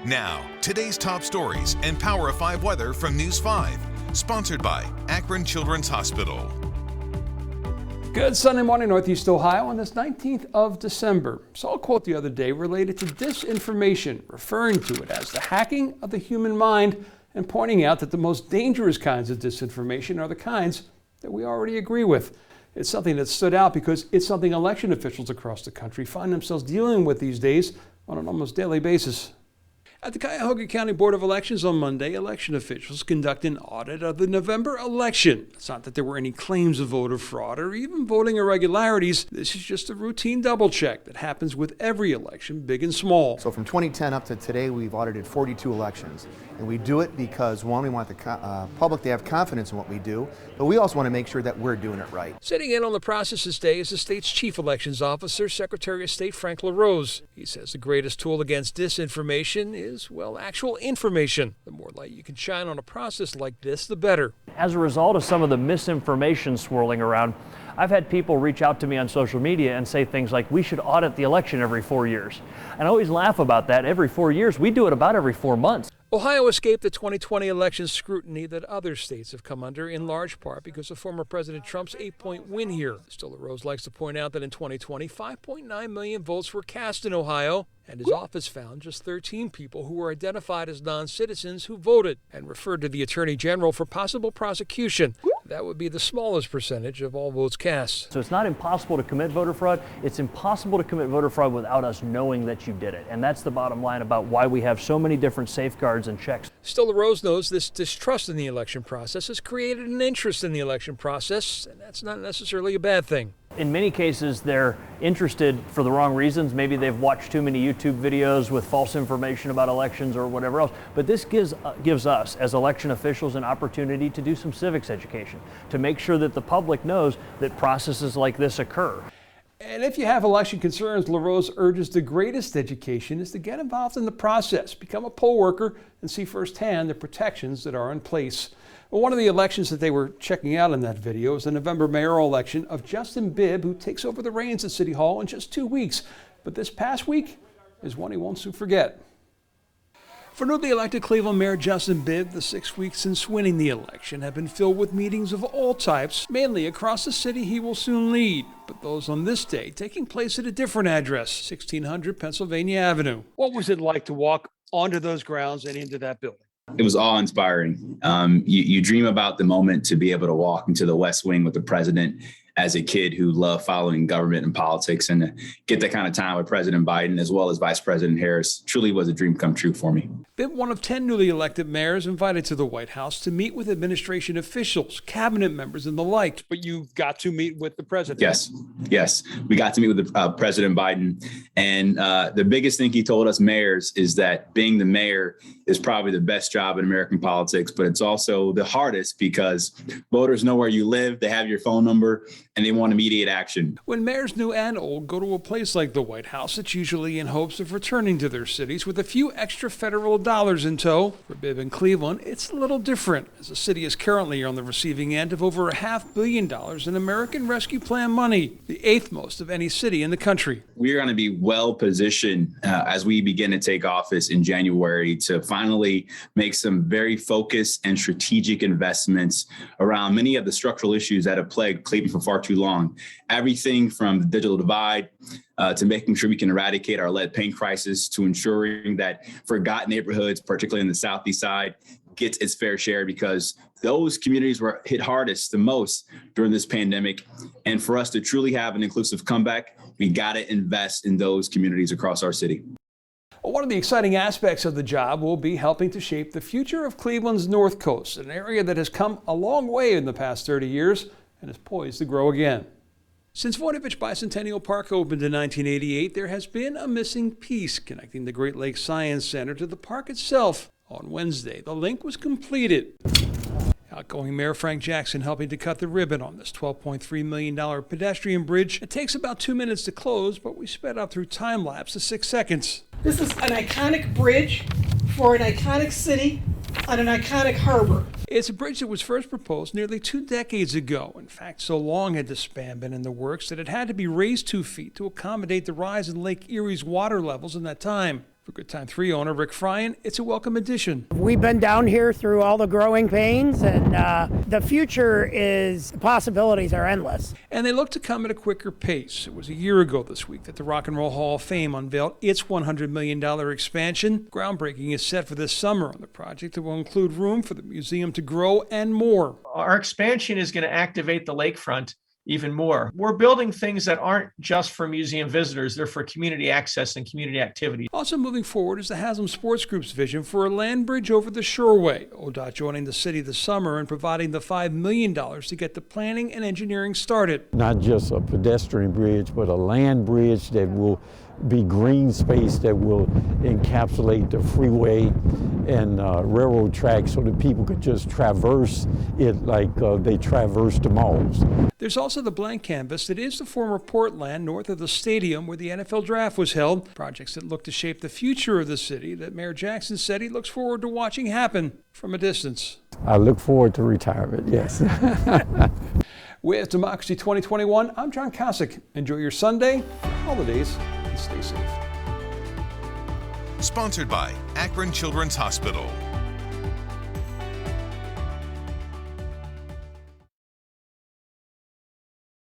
Now, today's top stories and Power of 5 weather from News 5. Sponsored by Akron Children's Hospital. Good Sunday morning, Northeast Ohio, on this 19th of December. Saw a quote the other day related to disinformation, referring to it as the hacking of the human mind and pointing out that the most dangerous kinds of disinformation are the kinds that we already agree with. It's something that stood out because it's something election officials across the country find themselves dealing with these days on an almost daily basis. At the Cuyahoga County Board of Elections on Monday, election officials conducted an audit of the November election. It's not that there were any claims of voter fraud or even voting irregularities. This is just a routine double check that happens with every election, big and small. So from 2010 up to today, we've audited 42 elections. And we do it because, one, we want the public to have confidence in what we do, but we also want to make sure that we're doing it right. Sitting in on the process this day is the state's chief elections officer, Secretary of State Frank LaRose. He says the greatest tool against disinformation is, well, actual information. The more light you can shine on a process like this, the better. As a result of some of the misinformation swirling around, I've had people reach out to me on social media and say things like, we should audit the election every 4 years. And I always laugh about that. Every 4 years, we do it about every 4 months. Ohio escaped the 2020 election scrutiny that other states have come under, in large part because of former President Trump's 8-point win here. Still, LaRose likes to point out that in 2020, 5.9 million votes were cast in Ohio, and his office found just 13 people who were identified as non-citizens who voted, and referred to the Attorney General for possible prosecution. That would be the smallest percentage of all votes cast. So it's not impossible to commit voter fraud. It's impossible to commit voter fraud without us knowing that you did it. And that's the bottom line about why we have so many different safeguards and checks. Still, LaRose knows this distrust in the election process has created an interest in the election process, and that's not necessarily a bad thing. In many cases, they're interested for the wrong reasons. Maybe they've watched too many YouTube videos with false information about elections or whatever else. But this gives us, as election officials, an opportunity to do some civics education, to make sure that the public knows that processes like this occur. And if you have election concerns, LaRose urges the greatest education is to get involved in the process, become a poll worker, and see firsthand the protections that are in place. Well, one of the elections that they were checking out in that video is the November mayoral election of Justin Bibb, who takes over the reins at City Hall in just 2 weeks. But this past week is one he won't soon forget. For newly elected Cleveland Mayor Justin Bibb, the 6 weeks since winning the election have been filled with meetings of all types, mainly across the city he will soon lead, but those on this day taking place at a different address, 1600 Pennsylvania Avenue. What was it like to walk onto those grounds and into that building? It was awe-inspiring. You dream about the moment to be able to walk into the West Wing with the president as a kid who loved following government and politics, and to get that kind of time with President Biden as well as Vice President Harris truly was a dream come true for me. Bibb, one of 10 newly elected mayors invited to the White House to meet with administration officials, cabinet members, and the like. But you got to meet with the president. Yes. We got to meet with President Biden. And the biggest thing he told us mayors is that being the mayor is probably the best job in American politics, but it's also the hardest because voters know where you live, they have your phone number, and they want immediate action. When mayors new and old go to a place like the White House, it's usually in hopes of returning to their cities with a few extra federal dollars in tow. For Bibb in Cleveland, it's a little different, as the city is currently on the receiving end of over $500 million in American Rescue Plan money, the 8th most of any city in the country. We're going to be well positioned as we begin to take office in January to finally make some very focused and strategic investments around many of the structural issues that have plagued Cleveland for far too long. Everything from the digital divide to making sure we can eradicate our lead paint crisis, to ensuring that forgotten neighborhoods, particularly in the southeast side, gets its fair share, because those communities were hit hardest the most during this pandemic. And for us to truly have an inclusive comeback, we got to invest in those communities across our city. Well, one of the exciting aspects of the job will be helping to shape the future of Cleveland's North Coast, an area that has come a long way in the past 30 years and is poised to grow again. Since Voinovich Bicentennial Park opened in 1988, there has been a missing piece connecting the Great Lakes Science Center to the park itself. On Wednesday, the link was completed. Outgoing Mayor Frank Jackson helping to cut the ribbon on this $12.3 million pedestrian bridge. It takes about 2 minutes to close, but we sped up through time lapse to 6 seconds. This is an iconic bridge for an iconic city on an iconic harbor. It's a bridge that was first proposed nearly 2 decades ago. In fact, so long had the span been in the works that it had to be raised 2 feet to accommodate the rise in Lake Erie's water levels in that time. For Good Time 3 owner Rick Fryan, it's a welcome addition. We've been down here through all the growing pains, and the future is, the possibilities are endless. And they look to come at a quicker pace. It was a year ago this week that the Rock and Roll Hall of Fame unveiled its $100 million expansion. Groundbreaking is set for this summer on the project that will include room for the museum to grow and more. Our expansion is going to activate the lakefront even more. We're building things that aren't just for museum visitors, they're for community access and community activity. Also moving forward is the Haslam Sports Group's vision for a land bridge over the Shoreway. ODOT joining the city this summer and providing the $5 million to get the planning and engineering started. Not just a pedestrian bridge, but a land bridge that will be green space that will encapsulate the freeway and railroad tracks so that people could just traverse it like they traverse the malls. There's also the blank canvas that is the former Portland north of the stadium where the NFL draft was held. Projects that look to shape the future of the city that Mayor Jackson said he looks forward to watching happen from a distance. I look forward to retirement, yes. With Democracy 2021, I'm John Kosick. Enjoy your Sunday, holidays, and stay safe. Sponsored by Akron Children's Hospital.